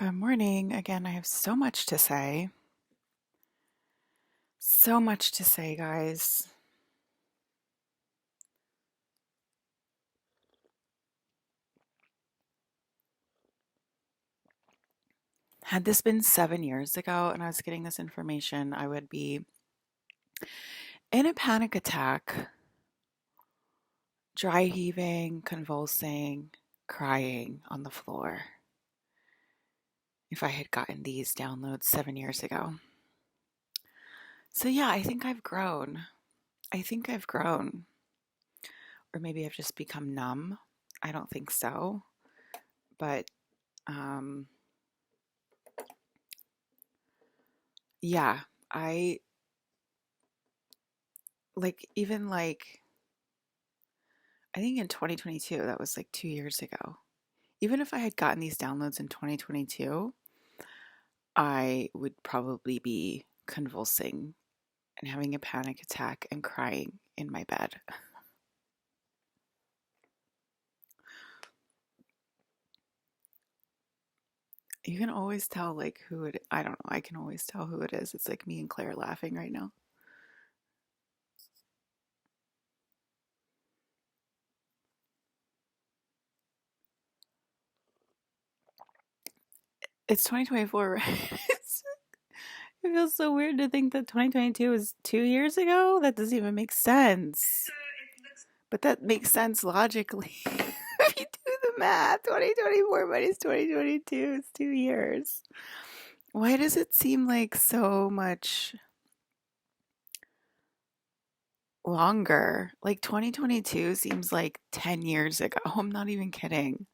Good morning. Again, I have so much to say. So much to say, guys. Had this been 7 years ago and I was getting this information, I would be in a panic attack, dry heaving, convulsing, crying on the floor if I had gotten these downloads 7 years ago. So, yeah, I think I've grown. I think I've grown. Or maybe I've just become numb. I don't think so. But, um, yeah, I even I think in 2022, that was like 2 years ago. Even if I had gotten these downloads in 2022, I would probably be convulsing and having a panic attack and crying in my bed. You can always tell like I don't know, I can always tell who it is. It's like me and Claire laughing right now. It's 2024, right? It feels so weird to think that 2022 is 2 years ago. That doesn't even make sense. But that makes sense logically. If you do the math, 2024 minus 2022 is 2 years. Why does it seem like so much longer? Like 2022 seems like 10 years ago. I'm not even kidding.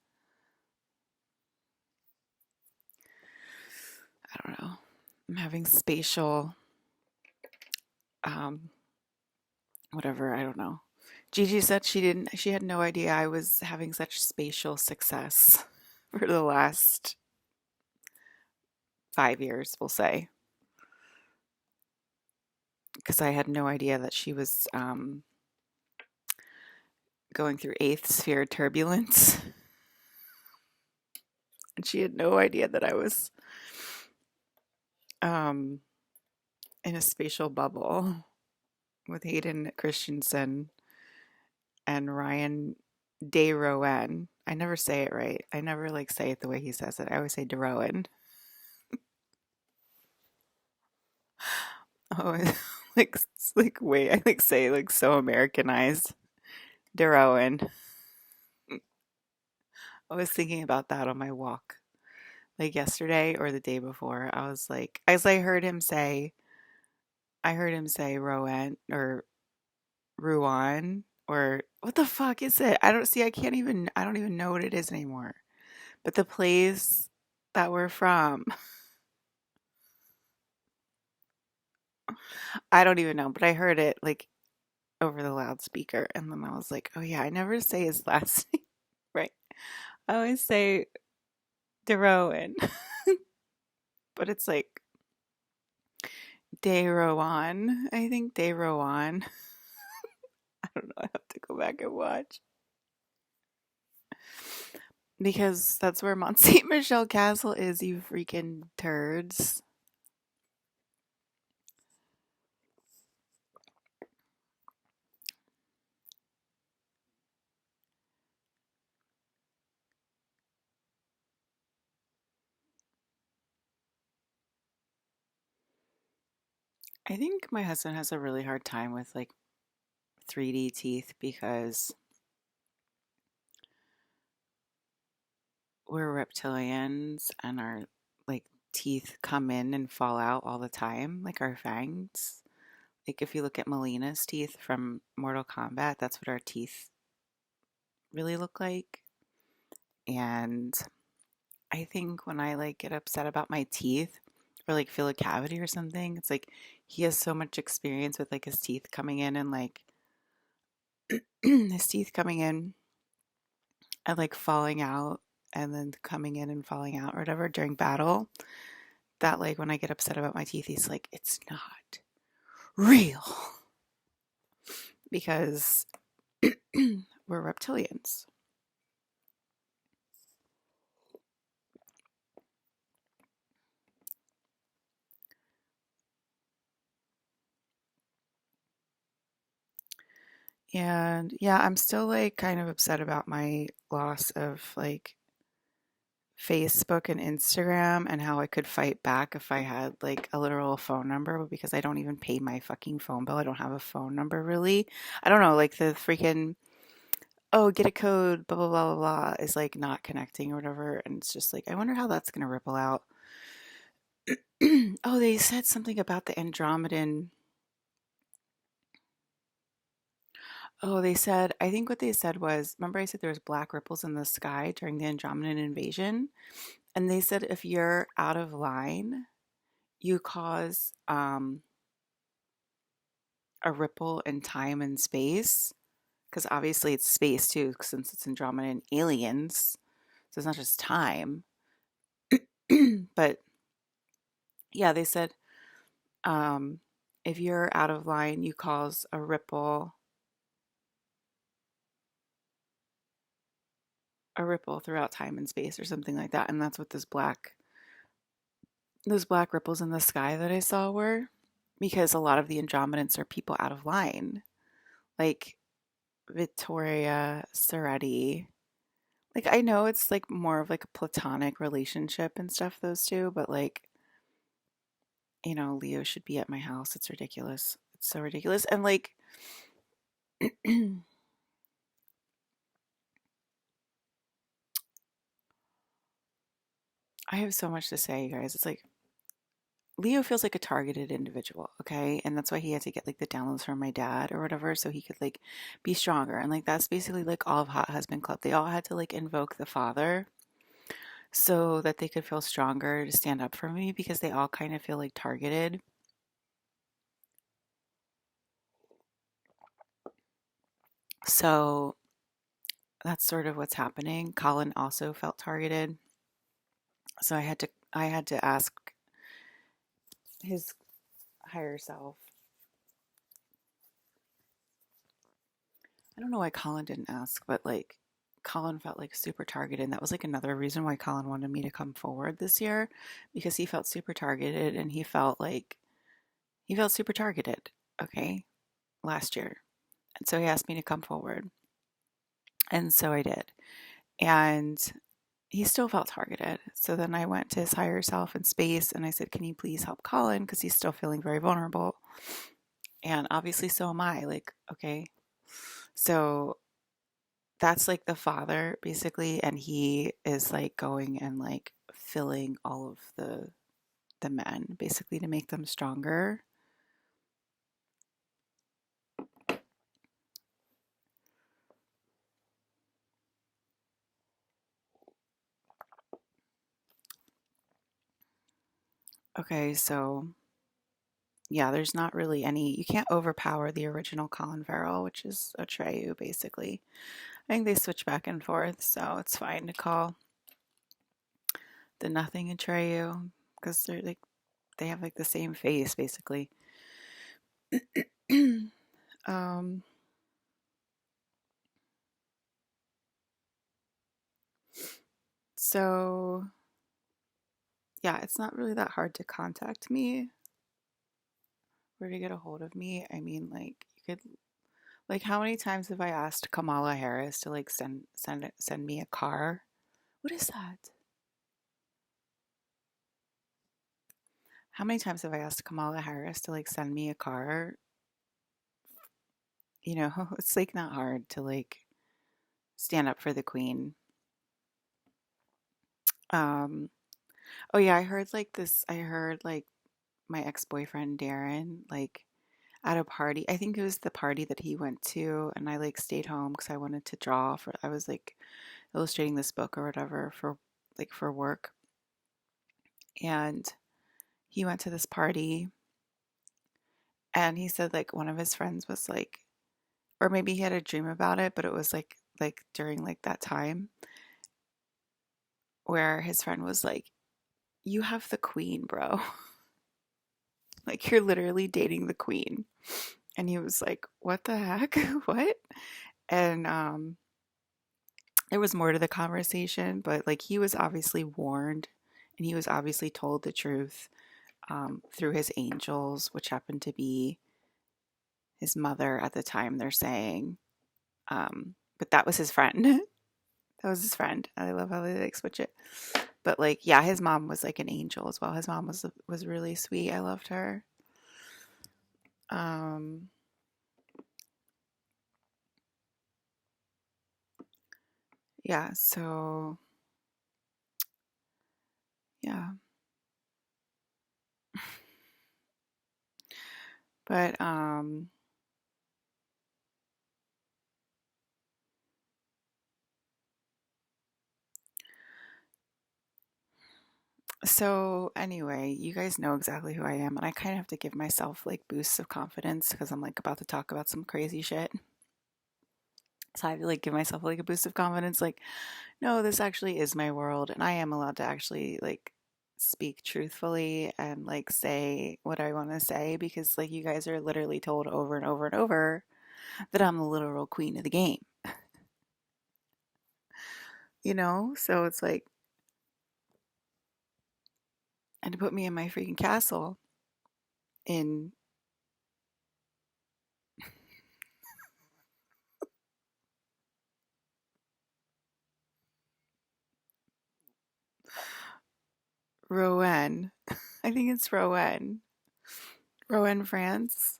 I don't know. I'm having spatial, um, whatever, I don't know. Gigi said she had no idea I was having such spatial success for the last 5 years, we'll say. Because I had no idea that she was going through eighth sphere turbulence. And she had no idea that I was um, in a spatial bubble with Hayden Christensen and Ryan DeRowan. I never say it right. I never like say it the way he says it. I always say DeRowan. Oh, like wait, I like say like so Americanized. DeRowan. I was thinking about that on my walk, like yesterday or the day before. I was like, as I heard him say Rowan or Ruan or what the fuck is it? I don't see. I don't even know what it is anymore. But the place that we're from, I don't even know. But I heard it like over the loudspeaker, and then I was like, oh yeah, I never say his last name right. I always say DeRowan, but it's like Dayrowan. I think Dayrowan. I don't know. I have to go back and watch because that's where Mont Saint Michel Castle is. You freaking turds. I think my husband has a really hard time with like 3D teeth because we're reptilians and our like teeth come in and fall out all the time, like our fangs. Like if you look at Melina's teeth from Mortal Kombat, that's what our teeth really look like. And I think when I like get upset about my teeth or like feel a cavity or something, it's like he has so much experience with like his teeth coming in and like his teeth coming in and like falling out and then coming in and falling out or whatever during battle that like when I get upset about my teeth, he's like, it's not real because we're reptilians. And yeah, I'm still like kind of upset about my loss of like Facebook and Instagram and how I could fight back if I had like a literal phone number, but because I don't even pay my fucking phone bill, I don't have a phone number really. I don't know, like the freaking, oh, get a code, blah, blah, blah, blah, blah, is like not connecting or whatever. And it's just like, I wonder how that's going to ripple out. Oh, they said something about the Andromedan. Oh, they said, I think what they said was, remember I said there was black ripples in the sky during the Andromedan invasion? And they said if you're out of line, you cause a ripple in time and space. Because obviously it's space too, since it's Andromedan aliens. So it's not just time. But yeah, they said um, if you're out of line, you cause a ripple throughout time and space or something like that. And that's what those black ripples in the sky that I saw were, because a lot of the Andromedans are people out of line, like Victoria Soretti. Like I know it's like more of like a platonic relationship and stuff, those two, but like, Leo should be at my house. It's ridiculous. It's so ridiculous. And like I have so much to say, you guys. It's like Leo feels like a targeted individual, okay? And that's why he had to get like the downloads from my dad or whatever so he could like be stronger. And like that's basically like all of Hot Husband Club. They all had to like invoke the father so that they could feel stronger to stand up for me because they all kind of feel like targeted. So that's sort of what's happening. Colin also felt targeted. So I had to ask his higher self. I don't know why Colin didn't ask, but like Colin felt like super targeted. And that was like another reason why Colin wanted me to come forward this year because he felt super targeted and he felt super targeted, okay, last year. And so he asked me to come forward. And so I did. And he still felt targeted. So then I went to his higher self in space and I said, can you please help Colin? Because he's still feeling very vulnerable. And obviously, so am I. Like, okay. So that's like the father basically. And he is like going and like filling all of the men basically to make them stronger. Okay, so yeah, there's not really you can't overpower the original Colin Farrell, which is Atreyu basically. I think they switch back and forth, so it's fine to call the nothing Atreyu because they have like the same face basically. um, so yeah, it's not really that hard to contact me or to get a hold of me. I mean, like you could like how many times have I asked Kamala Harris to like send me a car? What is that? How many times have I asked Kamala Harris to like send me a car? It's like not hard to like stand up for the queen. Um, oh yeah, I heard like my ex-boyfriend Darren like at a party. I think it was the party that he went to and I like stayed home because I wanted to draw for I was like illustrating this book or whatever for work. And he went to this party and he said like one of his friends was like or maybe he had a dream about it, but it was like during like that time where his friend was like, "You have the queen, bro." Like you're literally dating the queen. And he was like, "What the heck? What?" And there was more to the conversation, but like he was obviously warned and he was obviously told the truth through his angels, which happened to be his mother at the time, they're saying. But that was his friend. That was his friend. I love how they like switch it. But like, yeah, his mom was like an angel as well. His mom was really sweet. I loved her. Um, yeah, so yeah. But so anyway, you guys know exactly who I am, and I kind of have to give myself like boosts of confidence because I'm like about to talk about some crazy shit. So I have to like give myself like a boost of confidence, like, no, this actually is my world, and I am allowed to actually like speak truthfully and like say what I want to say because like you guys are literally told over and over and over that I'm the literal queen of the game, you know? So it's like, and to put me in my freaking castle in Rouen. I think it's Rouen. Rouen, France.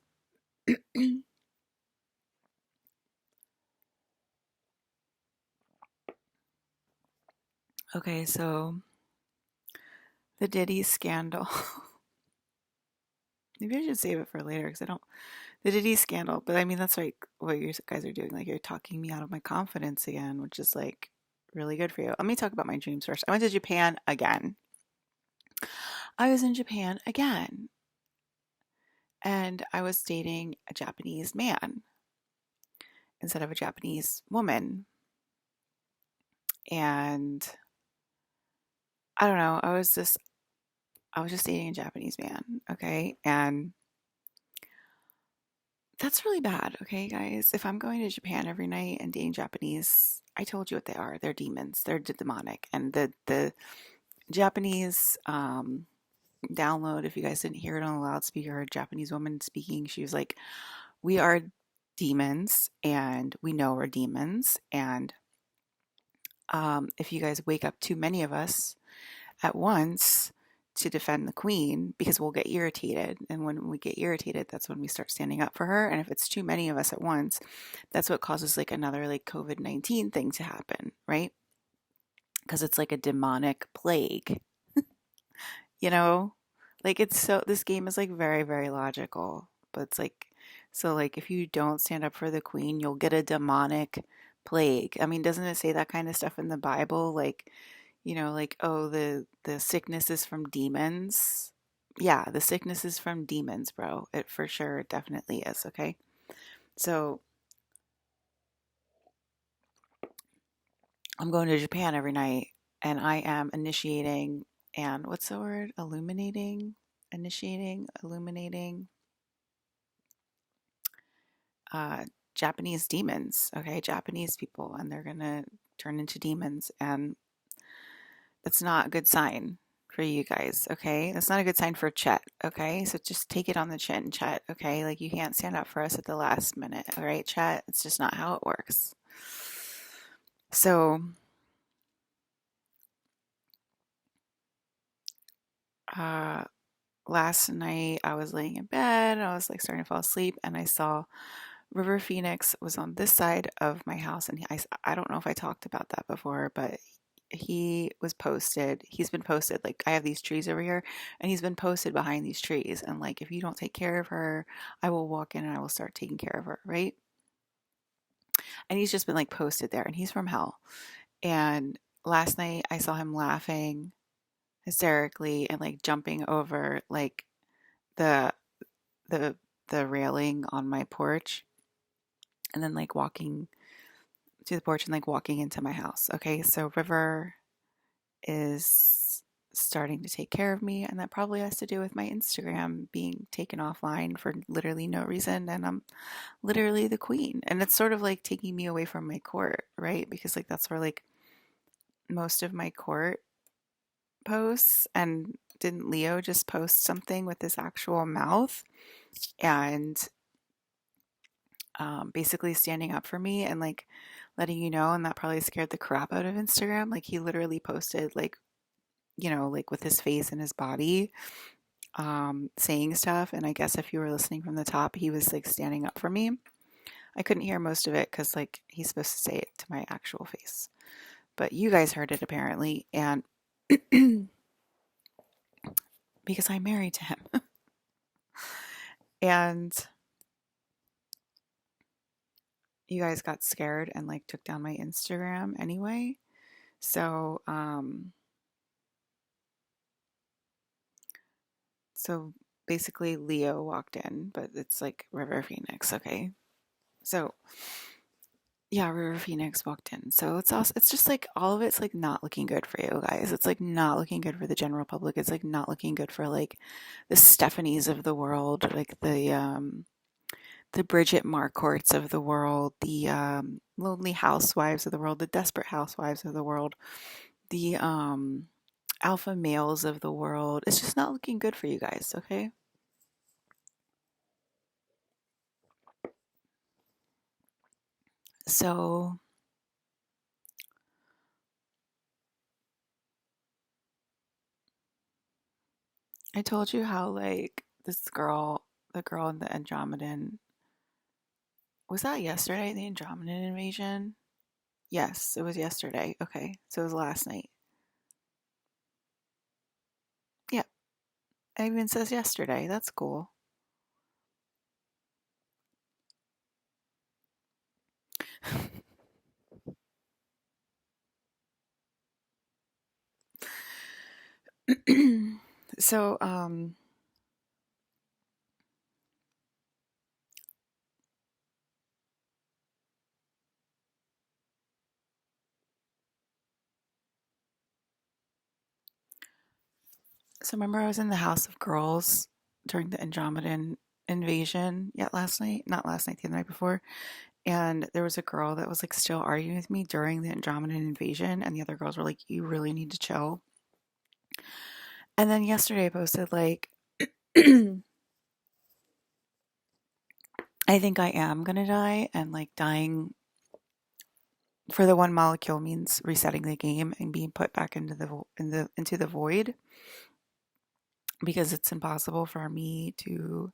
Okay, so the Diddy scandal. Maybe I should save it for later because I don't. The Diddy scandal, but I mean, that's like what you guys are doing. Like, you're talking me out of my confidence again, which is like really good for you. Let me talk about my dreams first. I went to Japan again. I was in Japan again, and I was dating a Japanese man instead of a Japanese woman. And I don't know, I was just dating a Japanese man, okay? And that's really bad, okay, guys? If I'm going to Japan every night and dating Japanese, I told you what they are. They're demons. They're demonic. And the Japanese download, if you guys didn't hear it on the loudspeaker, a Japanese woman speaking, she was like, "We are demons, and we know we're demons. And if you guys wake up too many of us at once to defend the queen, because we'll get irritated. And when we get irritated, that's when we start standing up for her. And if it's too many of us at once, that's what causes like another like COVID-19 thing to happen, right? Because it's like a demonic plague, you know? Like it's so, this game is like very, very logical. But it's like, so like if you don't stand up for the queen, you'll get a demonic plague. I mean, doesn't it say that kind of stuff in the Bible? Like, like, oh, the sickness is from demons. Yeah, the sickness is from demons, bro. It for sure definitely is, okay? So I'm going to Japan every night and I am initiating, and what's the word? Illuminating uh Japanese demons, okay? Japanese people, and they're gonna turn into demons, and that's not a good sign for you guys, okay? That's not a good sign for Chet, okay? So just take it on the chin, Chet, okay? Like you can't stand up for us at the last minute, all right, Chet? It's just not how it works. So, uh, last night I was laying in bed, I was like starting to fall asleep, and I saw River Phoenix was on this side of my house, and I don't know if I talked about that before, but he's been posted, like I have these trees over here, and he's been posted behind these trees, and like if you don't take care of her, I will walk in and I will start taking care of her, right? And he's just been like posted there, and he's from hell. And last night I saw him laughing hysterically and like jumping over like the the the railing on my porch, and then like walking to the porch and like walking into my house. Okay, so River is starting to take care of me, and that probably has to do with my Instagram being taken offline for literally no reason, and I'm literally the queen. And it's sort of like taking me away from my court, right? Because like that's where like most of my court posts, and didn't Leo just post something with his actual mouth? And basically standing up for me and like letting you know, and that probably scared the crap out of Instagram. Like he literally posted like, like with his face and his body, saying stuff. And I guess if you were listening from the top, he was like standing up for me. I couldn't hear most of it because like he's supposed to say it to my actual face, but you guys heard it apparently, and because I'm married to him, and you guys got scared and like took down my Instagram anyway. So, so basically Leo walked in, but it's like River Phoenix, okay? So, yeah, River Phoenix walked in. So it's just like all of it's like not looking good for you guys. It's like not looking good for the general public. It's like not looking good for like the Stephanies of the world, like the Bridget Marcourts of the world, the lonely housewives of the world, the desperate housewives of the world, the alpha males of the world. It's just not looking good for you guys, okay? So I told you how like this girl, the girl in the Andromedan, was that yesterday, the Andromedan invasion? Yes, it was yesterday. Okay, so it was last night. Yeah, it even says yesterday. That's cool. So, so remember I was in the House of Girls during the Andromedan invasion yet last night? Not last night, the night before. And there was a girl that was like still arguing with me during the Andromedan invasion, and the other girls were like, "You really need to chill." And then yesterday I posted like, I think I am gonna die, and like dying for the one molecule means resetting the game and being put back into the void, because it's impossible for me to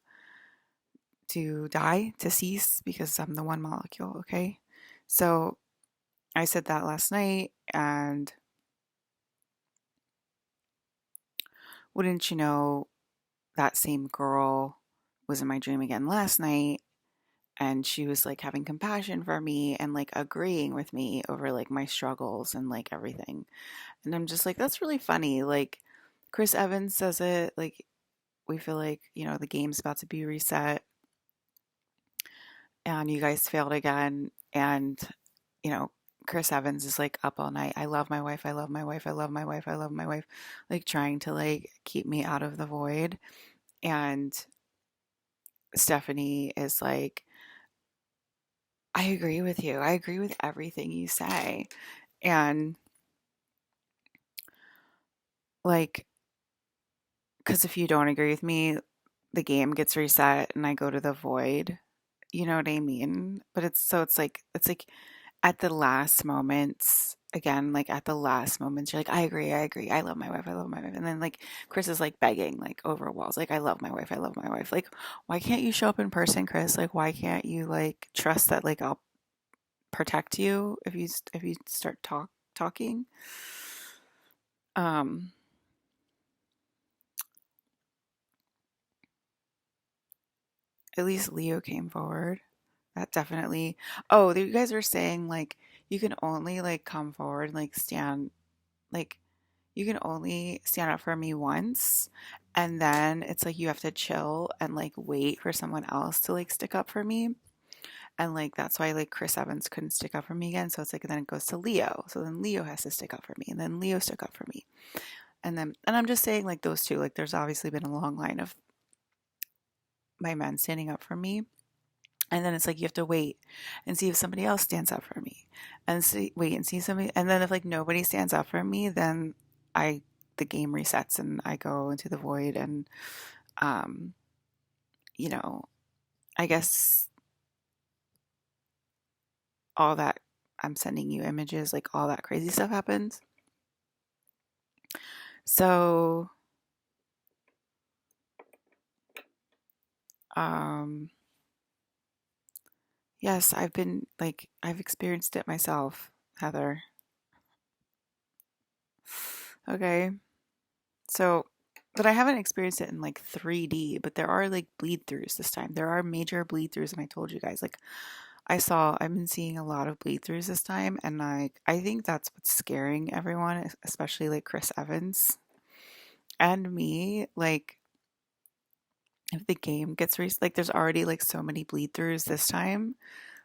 die, to cease, because I'm the one molecule, okay? So I said that last night, and wouldn't you know, that same girl was in my dream again last night, and she was like having compassion for me and like agreeing with me over like my struggles and like everything. And I'm just like, that's really funny. Like Chris Evans says it, like we feel like, the game's about to be reset and you guys failed again. And, you know, Chris Evans is like up all night. I love my wife. I love my wife. I love my wife. I love my wife. Like trying to like keep me out of the void. And Stephanie is like, I agree with you. I agree with everything you say. And like, because if you don't agree with me, the game gets reset and I go to the void. You know what I mean? But it's like at the last moments, again, like at the last moments, you're like, I agree, I love my wife, I love my wife. And then like Chris is like begging like over walls, like I love my wife, I love my wife. Like, why can't you show up in person, Chris? Like, why can't you like trust that like I'll protect you if you start talking? Um, at least Leo came forward. That definitely. Oh, you guys were saying like you can only like come forward and like stand, like you can only stand up for me once, and then it's like you have to chill and like wait for someone else to like stick up for me. And like that's why like Chris Evans couldn't stick up for me again. So it's like then it goes to Leo. So then Leo has to stick up for me. And then Leo stuck up for me. And I'm just saying like those two, like there's obviously been a long line of my men standing up for me. And then it's like you have to wait and see if somebody else stands up for me, and wait and see somebody. And then if like nobody stands up for me, then I the game resets and I go into the void. And um, you know, I guess all that, I'm sending you images, like all that crazy stuff happens. So, um, yes, I've experienced it myself, Heather. Okay. So, but I haven't experienced it in like 3D, but there are like bleed throughs this time. There are major bleed throughs, and I told you guys, like, I've been seeing a lot of bleed throughs this time, and like, I think that's what's scaring everyone, especially like Chris Evans and me. Like, if the game gets like, there's already like so many bleed throughs this time,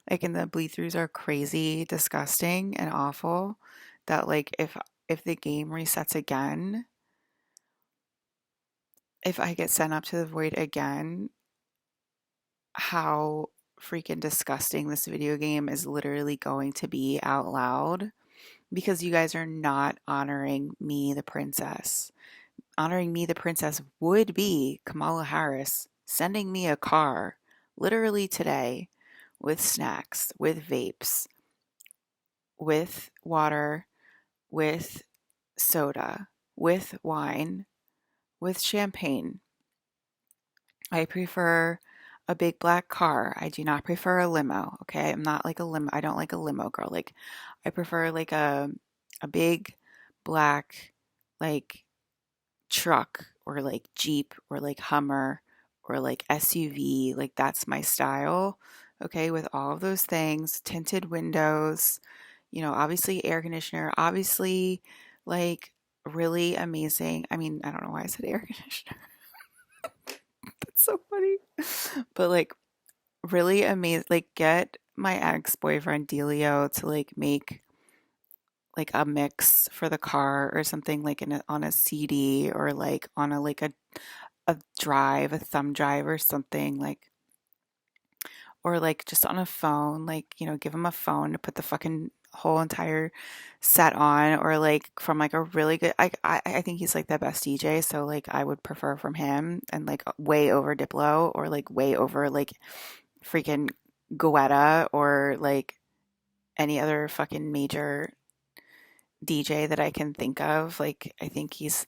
like, and the bleed throughs are crazy, disgusting, and awful. That like, if the game resets again, if I get sent up to the void again, how freaking disgusting this video game is literally going to be out loud, because you guys are not honoring me, the princess. Honoring me, the princess, would be Kamala Harris sending me a car literally today with snacks, with vapes, with water, with soda, with wine, with champagne. I prefer a big black car. I do not prefer a limo. Okay. I'm not like a limo. I don't like a limo girl. Like, I prefer like a big black, like, truck, or like Jeep, or like Hummer, or like SUV. Like, that's my style. Okay. With all of those things, tinted windows, obviously air conditioner, obviously, like, really amazing. I mean, I don't know why I said air conditioner. That's so funny. But like, really amazing. Like, get my ex-boyfriend Delio to like make like a mix for the car or something, like on a CD, or like on a drive, a thumb drive or something, like, or like just on a phone, like, give him a phone to put the fucking whole entire set on, or like from like a really good, I think he's like the best DJ, so like I would prefer from him, and like way over Diplo, or like way over like freaking Guetta, or like any other fucking major DJ that I can think of. Like, I think his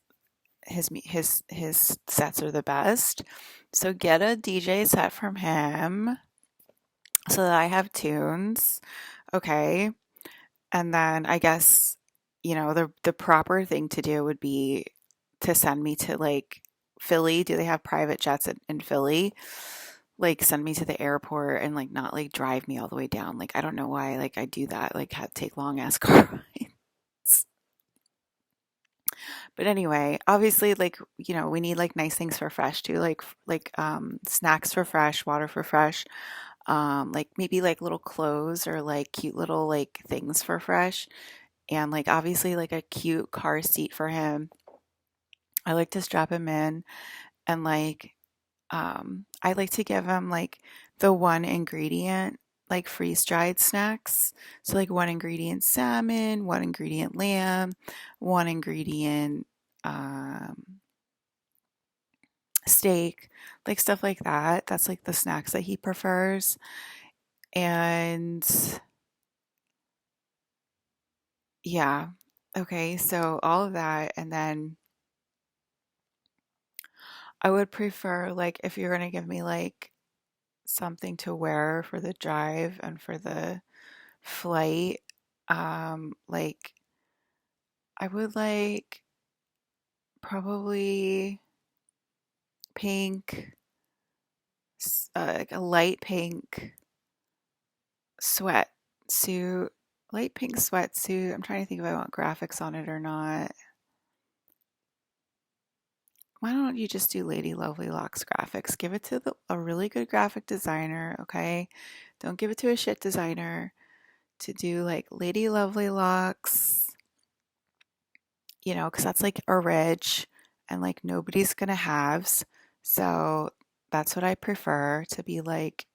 sets are the best. So get a DJ set from him so that I have tunes. Okay. And then I guess, the proper thing to do would be to send me to like Philly. Do they have private jets in Philly? Like, send me to the airport, and like not like drive me all the way down. Like, I don't know why like I do that. Like, have to take long ass car rides. But anyway, obviously, like, we need like nice things for fresh too, like snacks for fresh, water for fresh, like maybe like little clothes, or like cute little like things for fresh, and like obviously like a cute car seat for him. I like to strap him in, and like, I like to give him like the one ingredient, like freeze dried snacks. So like one ingredient salmon, one ingredient lamb, one ingredient steak, like stuff like that. That's like the snacks that he prefers. And yeah. Okay, so all of that, and then I would prefer, like, if you're gonna give me like something to wear for the drive and for the flight, like, I would like probably pink, like a light pink sweatsuit, light pink sweatsuit. I'm trying to think if I want graphics on it or not. Why don't you just do Lady Lovely Locks graphics? Give it to a really good graphic designer, okay? Don't give it to a shit designer to do like Lady Lovely Locks, because that's like a ridge, and like nobody's gonna haves. So that's what I prefer, to be like,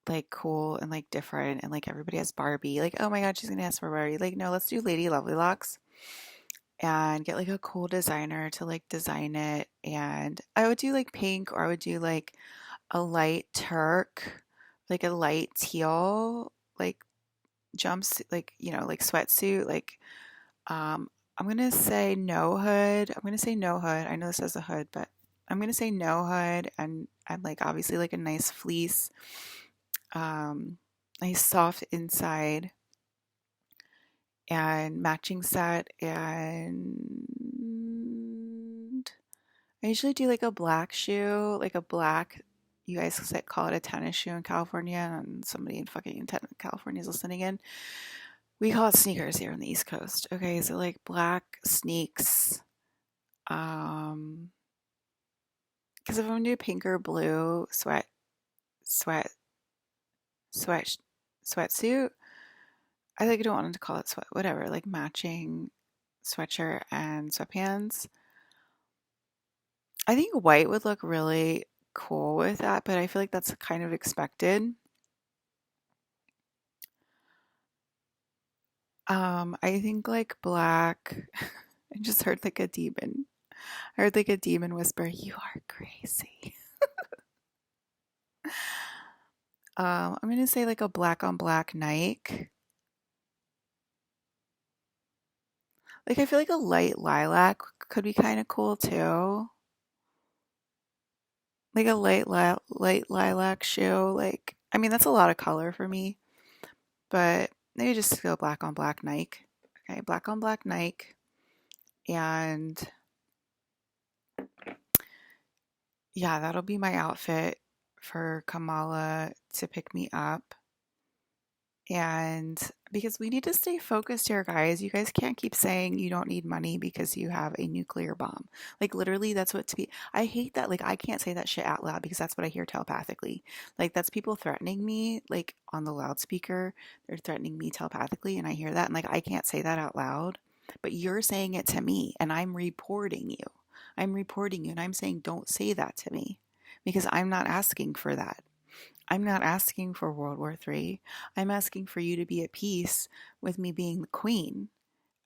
like cool and like different, and like everybody has Barbie. Like, oh my God, she's gonna ask for Barbie. Like, no, let's do Lady Lovely Locks, and get like a cool designer to like design it. And I would do like pink, or I would do like a light turk, like a light teal, like jumpsuit, like, like sweatsuit, like, I'm gonna say no hood. I'm gonna say no hood. I know this has a hood, but I'm gonna say no hood, and like obviously like a nice fleece, um, nice soft inside, and matching set, and I usually do like a black shoe, like a black. You guys call it a tennis shoe in California, and somebody in fucking California is listening in. We call it sneakers here on the East Coast. Okay, so like black sneaks. Because if I'm gonna do pink or blue sweat, sweat, sweatsuit, I like don't want to call it sweat, whatever, like matching sweatshirt and sweatpants. I think white would look really cool with that, but I feel like that's kind of expected. I think like black. I just heard like a demon. I heard like a demon whisper, "You are crazy." I'm gonna say like a black on black Nike. Like I feel like a light lilac could be kind of cool too. Like a light lilac shoe. Like I mean that's a lot of color for me, but maybe just go black on black Nike. Okay, black on black Nike, and yeah, that'll be my outfit for Kamala to pick me up. And because we need to stay focused here, guys. You guys can't keep saying you don't need money because you have a nuclear bomb. Like, literally, that's what to be. I hate that. Like, I can't say that shit out loud because that's what I hear telepathically. Like, that's people threatening me, like, on the loudspeaker. They're threatening me telepathically, and I hear that. And, like, I can't say that out loud. But you're saying it to me, and I'm reporting you. I'm reporting you, and I'm saying, don't say that to me because I'm not asking for that. I'm not asking for World War III. I'm asking for you to be at peace with me being the queen,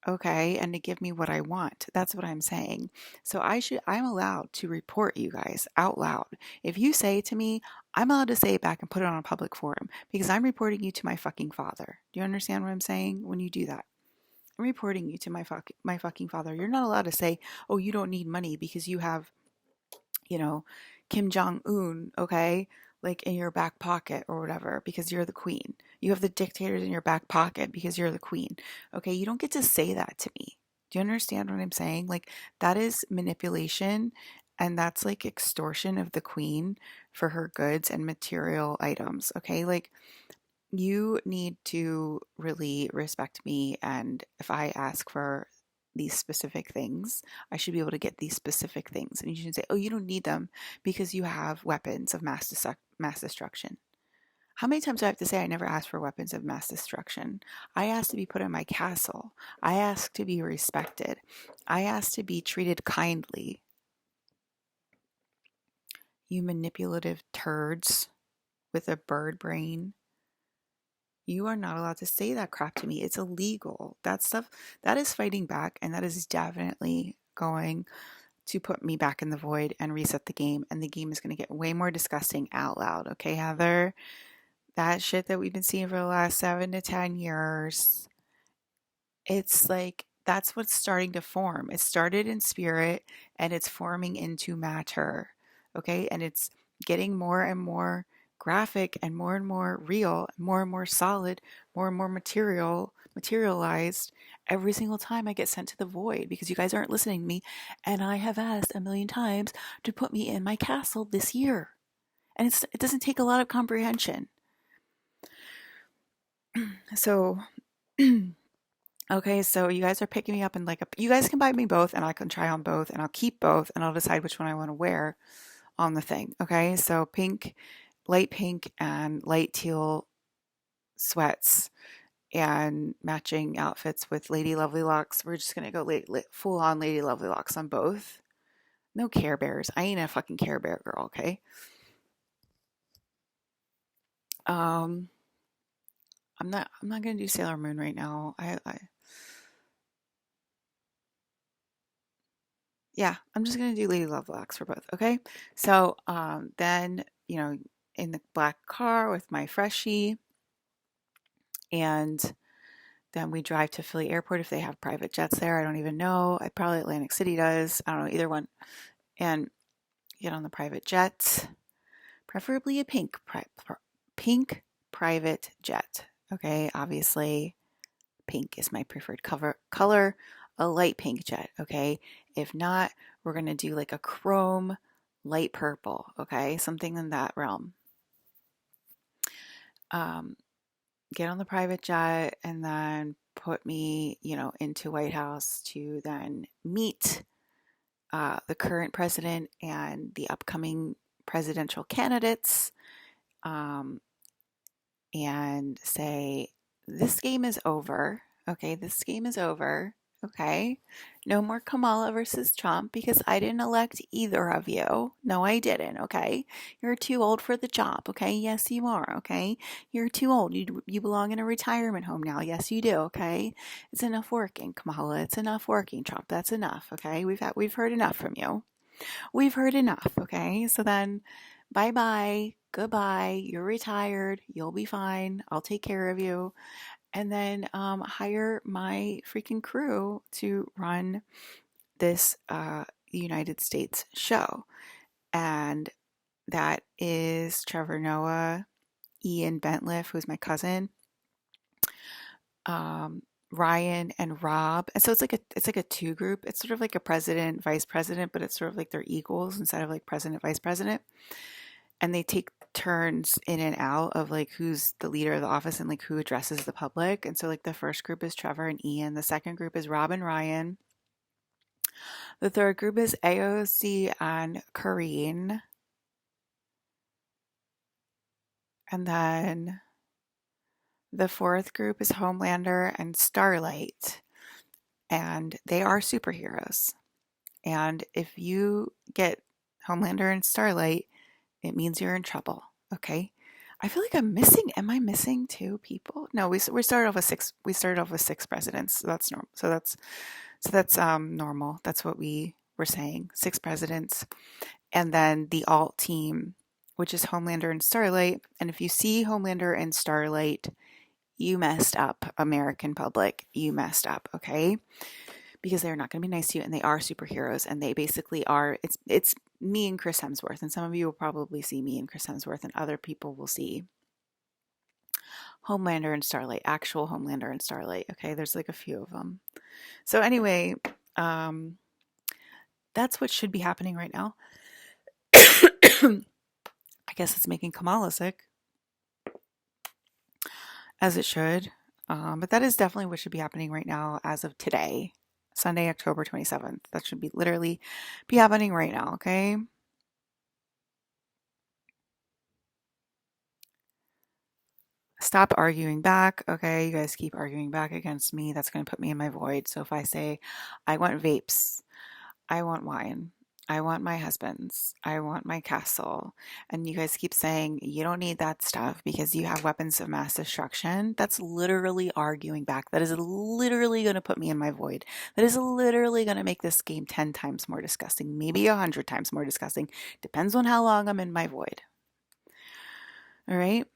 okay? And to give me what I want. That's what I'm saying. So I'm allowed to report you guys out loud. If you say it to me, I'm allowed to say it back and put it on a public forum because I'm reporting you to my fucking father. Do you understand what I'm saying when you do that? I'm reporting you to my fucking father. You're not allowed to say, "Oh, you don't need money because you have you know, Kim Jong Un, okay, like in your back pocket or whatever, because you're the queen. You have the dictators in your back pocket because you're the queen. Okay, you don't get to say that to me. Do you understand what I'm saying? Like, that is manipulation and that's like extortion of the queen for her goods and material items. Okay, like, you need to really respect me. And if I ask for these specific things, I should be able to get these specific things. And you should say, oh, you don't need them because you have weapons of mass destruction. How many times do I have to say I never asked for weapons of mass destruction? I asked to be put in my castle. I asked to be respected. I asked to be treated kindly. You manipulative turds with a bird brain. You are not allowed to say that crap to me. It's illegal. That stuff, that is fighting back, and that is definitely going to put me back in the void and reset the game. And the game is going to get way more disgusting out loud. Okay, Heather? That shit that we've been seeing for the last 7 to 10 years, it's like that's what's starting to form. It started in spirit and it's forming into matter. Okay, and it's getting more and more graphic and more real, more and more solid, more and more materialized every single time I get sent to the void because you guys aren't listening to me and I have asked a million times to put me in my castle this year. And it doesn't take a lot of comprehension. So okay, so you guys are picking me up and like you guys can buy me both and I can try on both and I'll keep both and I'll decide which one I want to wear on the thing. Okay, so light pink and light teal sweats and matching outfits with Lady Lovely Locks. We're just gonna go full on Lady Lovely Locks on both. No Care Bears. I ain't a fucking Care Bear girl. Okay. Um, I'm not gonna do Sailor Moon right now. Yeah, I'm just gonna do Lady Love Locks for both. Okay. So then in the black car with my freshie, And then we drive to Philly Airport if they have private jets there. I don't even know. Probably Atlantic City does. I don't know, either one. And get on the private jet, preferably a pink private jet. Okay, obviously pink is my preferred color, a light pink jet. Okay, if not, we're going to do like a chrome light purple. Okay, something in that realm. Get on the private jet and then put me, into White House to then meet the current president and the upcoming presidential candidates, and say, this game is over. Okay, this game is over. Okay, no more Kamala versus Trump because I didn't elect either of you. No, I didn't. Okay, you're too old for the job. Okay, yes, you are. Okay, you're too old. You belong in a retirement home now. Yes, you do. Okay, it's enough working, Kamala. It's enough working, Trump. That's enough. Okay, we've heard enough from you. We've heard enough. Okay, so then bye bye, goodbye. You're retired. You'll be fine. I'll take care of you. And then hire my freaking crew to run this United States show. And that is Trevor Noah, Ian Bentliff, who's my cousin, Ryan and Rob. And so it's like a two group. It's sort of like a president, vice president, but it's sort of like they're equals instead of like president, vice president. And they take turns in and out of like who's the leader of the office and like who addresses the public. And so like the first group is Trevor and Ian. The second group is Rob and Ryan. The third group is AOC and Karine. And then the fourth group is Homelander and Starlight. And they are superheroes. And if you get Homelander and Starlight, it means you're in trouble. Okay. I feel like am I missing two people? No, we started off with six. We started off with six presidents. So that's normal. So that's normal. That's what we were saying. Six presidents. And then the alt team, which is Homelander and Starlight. And if you see Homelander and Starlight, you messed up, American public. You messed up, okay? Because they're not going to be nice to you, and they are superheroes, and they basically are. It's me and Chris Hemsworth, and some of you will probably see me and Chris Hemsworth, and other people will see Homelander and Starlight, actual Homelander and Starlight. Okay, there's like a few of them. So anyway, that's what should be happening right now. I guess it's making Kamala sick, as it should. But that is definitely what should be happening right now as of today, Sunday, October 27th. That should be literally be happening right now, okay? Stop arguing back, okay? You guys keep arguing back against me. That's going to put me in my void. So if I say, I want vapes, I want wine, I want my husband's, I want my castle, and you guys keep saying you don't need that stuff because you have weapons of mass destruction, that's literally arguing back. That is literally going to put me in my void. That is literally going to make this game 10 times more disgusting, maybe 100 times more disgusting. Depends on how long I'm in my void. All right?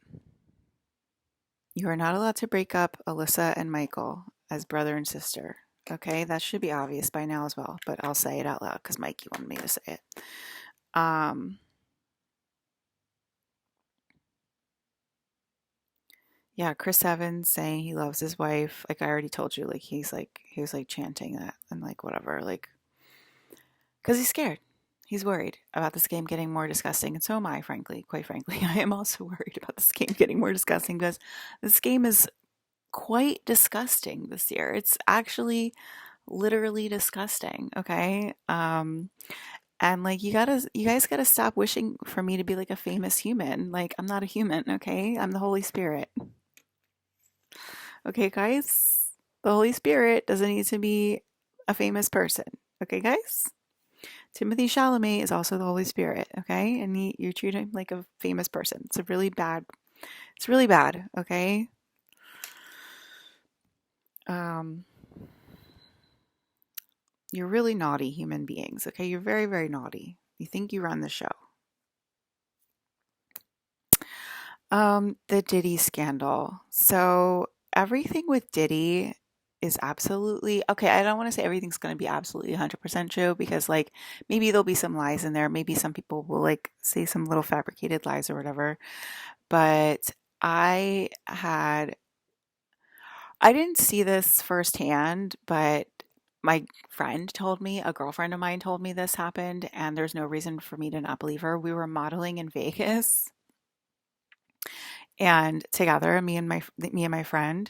You are not allowed to break up Alyssa and Michael as brother and sister. Okay, that should be obvious by now as well, but I'll say it out loud because Mikey wanted me to say it. Yeah, Chris Evans saying he loves his wife. Like I already told you, like he was like chanting that and like whatever, like because he's scared. He's worried about this game getting more disgusting, and so am I, frankly. Quite frankly, I am also worried about this game getting more disgusting because this game is quite disgusting this year. It's actually literally disgusting, okay? And like you guys gotta stop wishing for me to be like a famous human. Like I'm not a human, okay? I'm the Holy Spirit. Okay, guys? The Holy Spirit doesn't need to be a famous person. Okay, guys? Timothy Chalamet is also the Holy Spirit, okay? And you treat him like a famous person. It's really bad, okay? You're really naughty human beings, okay? You're very, very naughty. You think you run the show. The Diddy scandal. So everything with Diddy is absolutely okay. I don't want to say everything's going to be absolutely 100% true because, like, maybe there'll be some lies in there. Maybe some people will, like, say some little fabricated lies or whatever. But I had, I didn't see this firsthand, but my friend told me, a girlfriend of mine told me this happened, and there's no reason for me to not believe her. We were modeling in Vegas and together, me and my friend,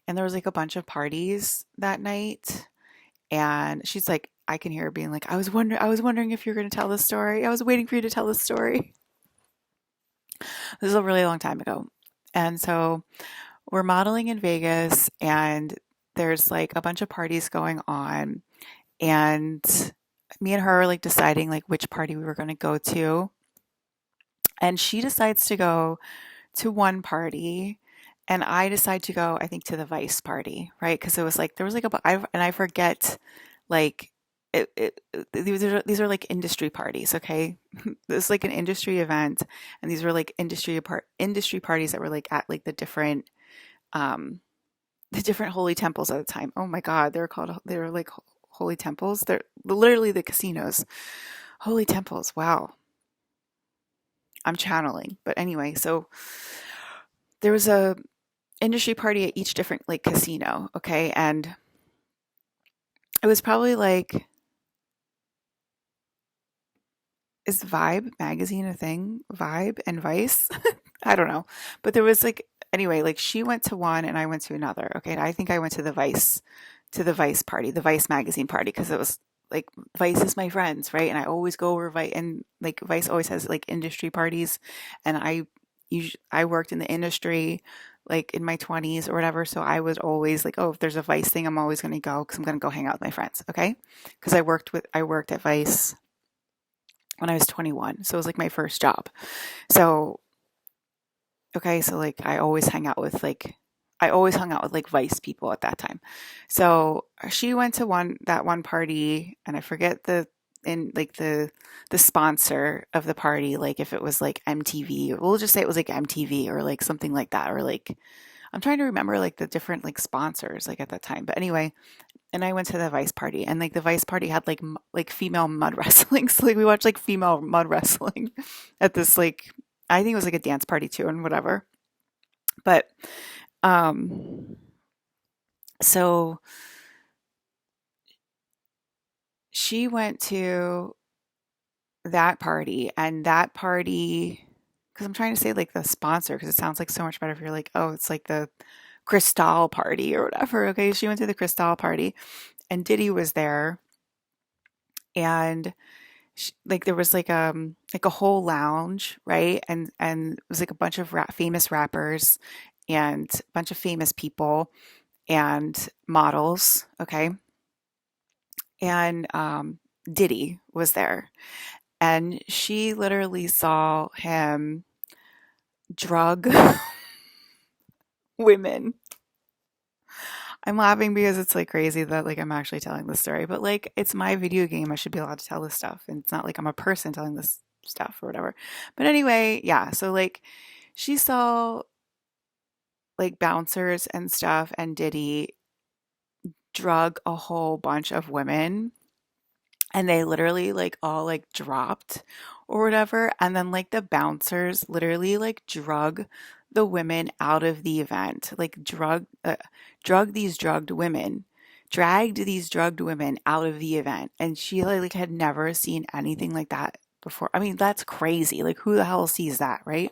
and there was like a bunch of parties that night, and she's like, I can hear her being like, I was wondering if you're going to tell this story. I was waiting for you to tell this story. This is a really long time ago. And so we're modeling in Vegas, and there's like a bunch of parties going on, and me and her are like deciding like which party we were going to go to. And she decides to go to one party, and I decide to go, I think, to the Vice party, right? Because it was like there was like and I forget, like these are like industry parties, okay? This is like an industry event, and these were like industry parties that were like at like um the different holy temples at the time. Oh my God, they were like holy temples. They're literally the casinos. Holy temples. Wow. I'm channeling. But anyway, so there was a industry party at each different like casino, okay? And it was probably like, is Vibe magazine a thing? Vibe and Vice? I don't know. But there was like, anyway, like she went to one and I went to another. Okay. And I think I went to the Vice party, the Vice magazine party, because it was like Vice is my friends, right? And I always go over Vice, and like Vice always has like industry parties. And I worked in the industry like in my 20s or whatever. So I was always like, oh, if there's a Vice thing, I'm always going to go because I'm going to go hang out with my friends. Okay. Because I worked at Vice when I was 21. So it was like my first job. So, okay. So like I always hung out with like Vice people at that time. So she went to that one party, and I forget the sponsor of the party, like if it was like MTV, we'll just say it was like MTV or like something like that, or like I'm trying to remember like the different like sponsors like at that time. But anyway, and I went to the Vice party, and like the Vice party had like female mud wrestling. So like we watched like female mud wrestling at this like, I think it was like a dance party too and whatever. But um so she went to that party, and that party, because I'm trying to say like the sponsor because it sounds like so much better if you're like, oh, it's like the Cristal party or whatever. Okay, she went to the Cristal party, and Diddy was there, and like there was like a whole lounge, right? And it was like a bunch of famous rappers and a bunch of famous people and models, okay? And Diddy was there, and she literally saw him drug women. I'm laughing because it's like crazy that like I'm actually telling this story, but like it's my video game. I should be allowed to tell this stuff, and it's not like I'm a person telling this stuff or whatever. But anyway, yeah. So like she saw like bouncers and stuff, and Diddy drug a whole bunch of women, and they literally like all like dropped or whatever, and then like the bouncers literally like drug the women out of the event, like drugged women, dragged these drugged women out of the event, and she like had never seen anything like that before. I mean, that's crazy. Like, who the hell sees that, right?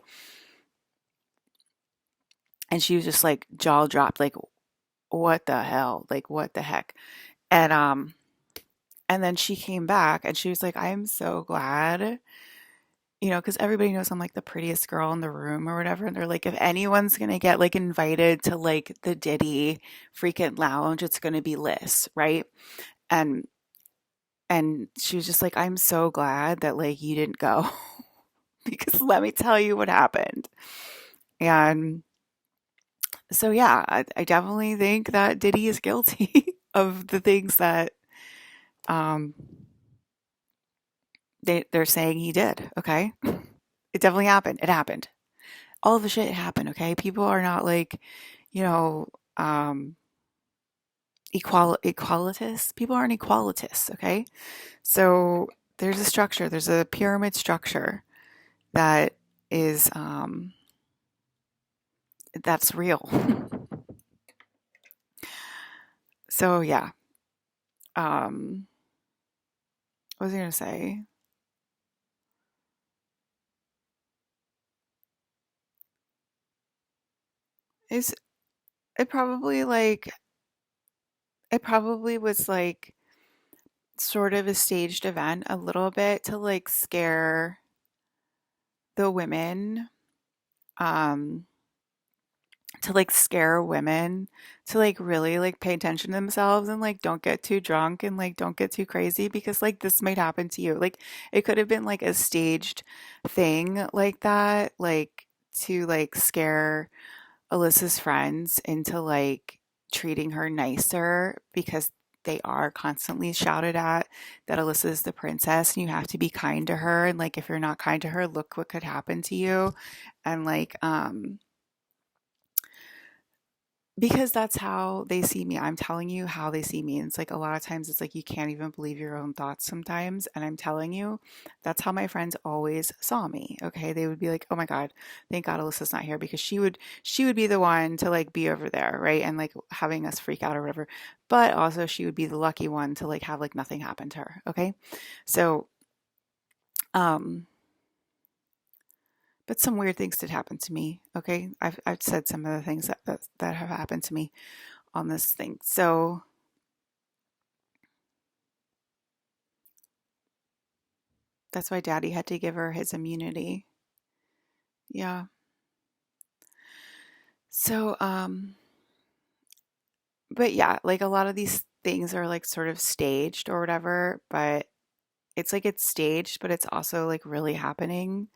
And she was just like jaw dropped, like, what the hell, like what the heck. And um and then she came back and she was like, I'm so glad, because everybody knows I'm like the prettiest girl in the room or whatever. And they're like, if anyone's gonna get like invited to like the Diddy freaking lounge, it's gonna be Liz, right? And and she was just like, I'm so glad that like you didn't go because let me tell you what happened. And so yeah, I definitely think that Diddy is guilty of the things that um they're saying he did. Okay, it definitely happened. It happened. All of the shit happened. Okay, people are not like, you know. um, equalitous. People aren't equalitous, okay? So there's a structure, there's a pyramid structure that is that's real. So yeah, um, what was I gonna say? Is it probably like it probably was like sort of a staged event a little bit to like scare the women, um, to like scare women to like really like pay attention to themselves and like don't get too drunk and like don't get too crazy because like this might happen to you. Like it could have been like a staged thing like that, like to like scare Alyssa's friends into like treating her nicer because they are constantly shouted at that Alyssa is the princess and you have to be kind to her, and like if you're not kind to her, look what could happen to you. And like because that's how they see me. I'm telling you how they see me. And it's like a lot of times it's like you can't even believe your own thoughts sometimes. And I'm telling you, that's how my friends always saw me. Okay. They would be like, oh my God, thank God Alyssa's not here, because she would be the one to like be over there, right? And like having us freak out or whatever. But also she would be the lucky one to like have like nothing happen to her. Okay. So um but some weird things did happen to me. Okay. I've said some of the things that have happened to me on this thing. So that's why daddy had to give her his immunity. Yeah. So, but yeah, like a lot of these things are like sort of staged or whatever, but it's like it's staged, but it's also like really happening,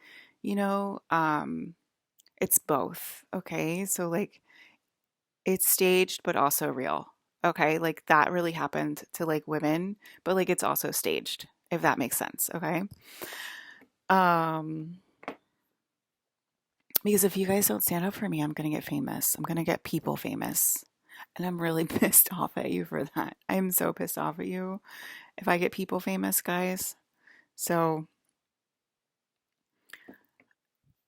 you know? It's both. Okay. So like it's staged, but also real. Okay. Like that really happened to like women, but like it's also staged, if that makes sense. Okay. Um, Because if you guys don't stand up for me, I'm going to get famous. I'm going to get people famous. And I'm really pissed off at you for that. I am so pissed off at you if I get people famous, guys. So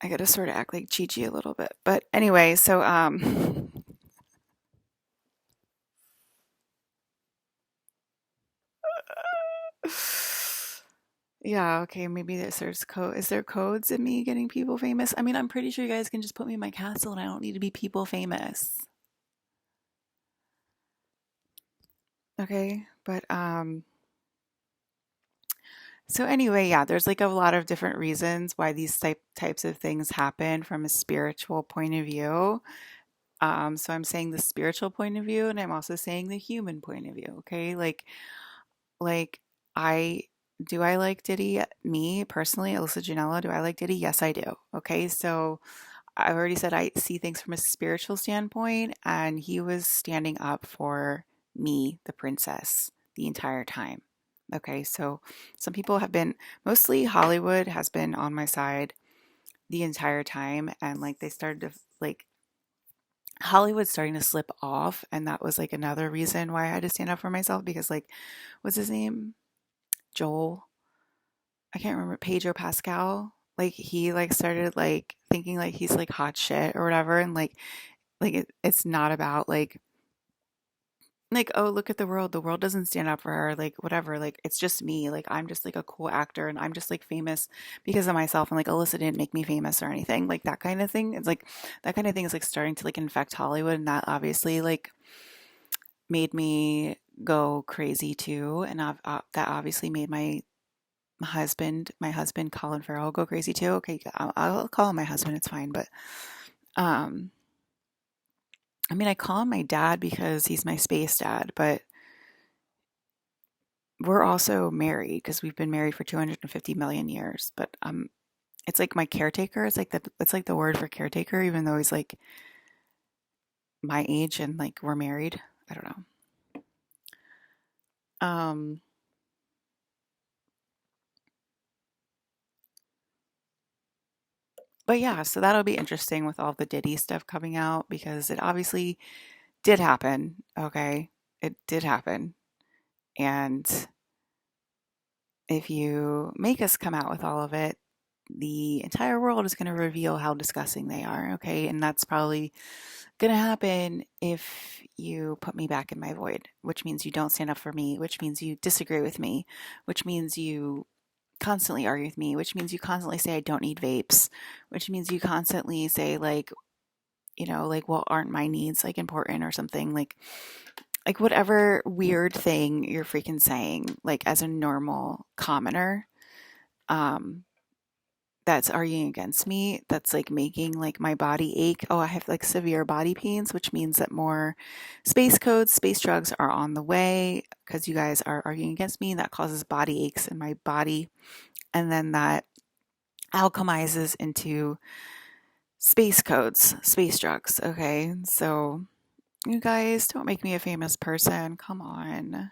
I got to sort of act like Gigi a little bit. But anyway, so yeah, okay, maybe there's code. Is there codes in me getting people famous? I mean, I'm pretty sure you guys can just put me in my castle and I don't need to be people famous. Okay? But so anyway, yeah, there's like a lot of different reasons why these types of things happen from a spiritual point of view. So I'm saying the spiritual point of view, and I'm also saying the human point of view. Okay, like I I like Diddy? Me personally, Alyssa Janela, do I like Diddy? Yes, I do. Okay, so I've already said I see things from a spiritual standpoint, and he was standing up for me, the princess, the entire time. Okay, so some people have been, mostly Hollywood has been on my side the entire time, and like they started to, like, Hollywood's starting to slip off, and that was like another reason why I had to stand up for myself because, like, what's his name? Joel. I can't remember, Pedro Pascal. Like he like started like thinking like he's like hot shit or whatever, and it's not about like, oh, look at the world doesn't stand up for her, like whatever, like it's just me, like I'm just like a cool actor and I'm just like famous because of myself, and like Alyssa didn't make me famous or anything, like that kind of thing. It's like that kind of thing is like starting to like infect Hollywood, and that obviously like made me go crazy too, and that obviously made my husband Colin Farrell go crazy too. Okay, I'll call him my husband, it's fine, but um I mean, I call him my dad because he's my space dad, but we're also married because we've been married for 250 million years. But it's like my caretaker. It's like the word for caretaker, even though he's like my age and like we're married. I don't know. Um, but yeah, so that'll be interesting with all the Diddy stuff coming out because it obviously did happen, okay? It did happen. And if you make us come out with all of it, the entire world is going to reveal how disgusting they are, okay? And that's probably going to happen if you put me back in my void, which means you don't stand up for me, which means you disagree with me, which means you constantly argue with me, which means you constantly say I don't need vapes, which means you constantly say like, like well, aren't my needs like important or something like whatever weird thing you're freaking saying like as a normal commoner um that's arguing against me, that's like making like my body ache. Oh, I have like severe body pains, which means that more space codes, space drugs are on the way because you guys are arguing against me. That causes body aches in my body. And then that alchemizes into space codes, space drugs. Okay. So you guys don't make me a famous person. Come on.